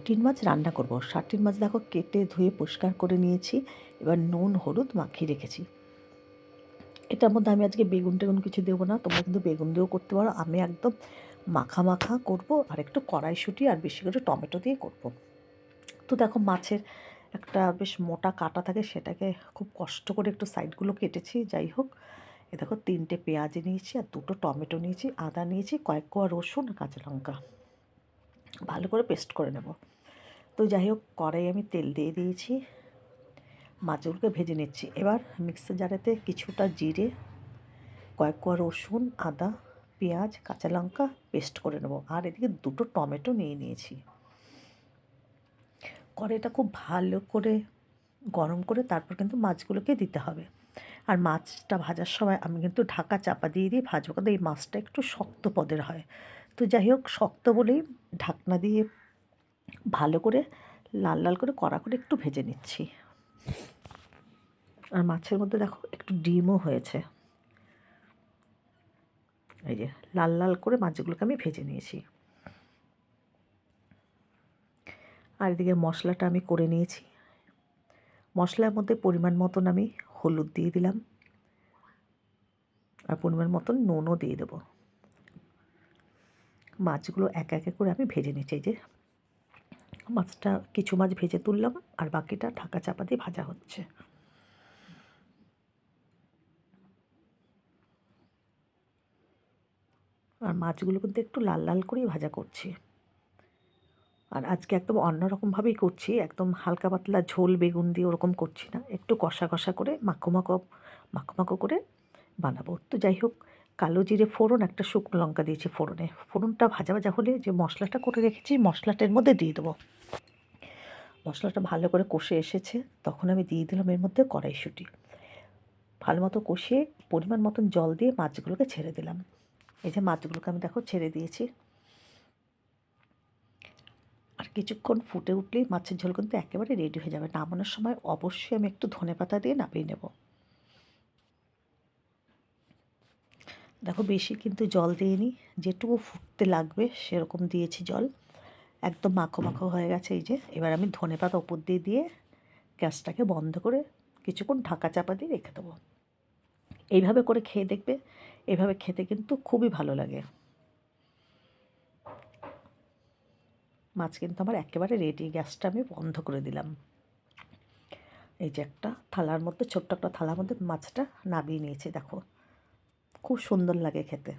Satin মাছ রান্না করব। Satin মাছ দেখো কেটে ধুয়ে পরিষ্কার করে নিয়েছি। এবার নুন হলুদ মাখিয়ে রেখেছি। এটার মধ্যে আমি আজকে বেগুন টেগুন কিছু দেবো না, তোমরা কিন্তু বেগুন দিয়েও করতে পারো। আমি একদম মাখা মাখা করব, আর একটু কড়াইশুঁটি আর বেশি করে টমেটো দিয়ে করব। তো দেখো মাছের একটা বেশ মোটা কাঁটা থাকে, সেটাকে খুব কষ্ট করে একটু সাইডগুলো কেটেছি। যাই হোক, এ দেখো 3টে পেঁয়াজ নিয়েছি আর 2টো টমেটো নিয়েছি, আদা নিয়েছি, কয়েক কোয়া রসুন আর কাঁচা লঙ্কা, ভালো করে পেস্ট করে নেব। তো যাই হোক, কড়াই আমি তেল দিয়ে দিয়েছি, মাছগুলোকে ভেজে নিচ্ছি। এবার মিক্সার জারেতে কিছুটা জিরে, কয়েক কোয়া রসুন, আদা, পেঁয়াজ, কাঁচা লঙ্কা পেস্ট করে নেব। আর এদিকে 2টো টমেটো নিয়ে নিয়েছি। কড়াইটা খুব ভালো করে গরম করে তারপর কিন্তু মাছগুলোকে দিতে হবে। আর মাছটা ভাজার সময় আমি কিন্তু ঢাকা চাপা দিয়ে দিয়ে ভাজবো, কারণ এই মাছটা একটু শক্ত পদের হয়। তো যাই হোক, শক্ত বলেই ঢাকনা দিয়ে ভালো করে লাল লাল করে কড়া করে একটু ভেজে নিচ্ছি। আর মাছের মধ্যে দেখো একটু ডিমও হয়েছে। এই যে লাল লাল করে মাছগুলোকে আমি ভেজে নিয়েছি। আর এদিকে মশলাটা আমি করে নিয়েছি। মশলার মধ্যে পরিমাণ মতন আমি হলুদ দিয়ে দিলাম, আর পরিমাণ মতন নুনও দিয়ে দেবো। মাছগুলো এক এক করে আমি ভেজে নিচ্ছি। এই যে মাছটা কিছু মাছ ভেজে তুললাম, আর বাকিটা ঢাকা চাপা দিয়ে ভাজা হচ্ছে। আর মাছগুলো কিন্তু একটু লাল লাল করেই ভাজা করছি। আর আজকে একদম অন্যরকমভাবেই করছি, একদম হালকা পাতলা ঝোল বেগুন দিয়ে ওরকম করছি না, একটু কষা কষা করে মাখো মাখো মাখো মাখো করে বানাবো। তো যাই হোক, কালো জিরে ফোড়ন, একটা শুকনো লঙ্কা দিয়েছি ফোড়নে। ফোড়নটা ভাজা ভাজা হলে যে মশলাটা করে রেখেছি মশলাটার মধ্যে দিয়ে দেবো। মশলাটা ভালো করে কষে এসেছে, তখন আমি দিয়ে দিলাম এর মধ্যে কড়াইশুঁটি। ভালো মতো কষিয়ে পরিমাণ মতন জল দিয়ে মাছগুলোকে ছেড়ে দিলাম। এই যে মাছগুলোকে আমি দেখো ছেড়ে দিয়েছি। আর কিছুক্ষণ ফুটে উঠলেই মাছের ঝোল কিন্তু একেবারে রেডি হয়ে যাবে। নামানোর সময় অবশ্যই আমি একটু ধনেপাতা দিয়ে নামিয়ে নেব। দেখো বেশি কিন্তু জল দিইনি, যেটুকু ফুটতে লাগবে সেরকম দিয়েছি জল। একদম মাখো মাখো হয়ে গেছে। এই যে এবার আমি ধনেপাতা ওপর দিয়ে দিয়ে গ্যাসটাকে বন্ধ করে কিছুক্ষণ ঢাকা চাপা দিয়ে রেখে দেবো। এইভাবে করে খেয়ে দেখবে, এভাবে খেতে কিন্তু খুবই ভালো লাগে। মাছ কিন্তু আমার একেবারে রেডি, গ্যাসটা আমি বন্ধ করে দিলাম। এই যে একটা থালার মধ্যে, ছোট্ট একটা থালার মধ্যে মাছটা নামিয়ে নিয়েছি। দেখো খুব সুন্দর লাগে খেতে।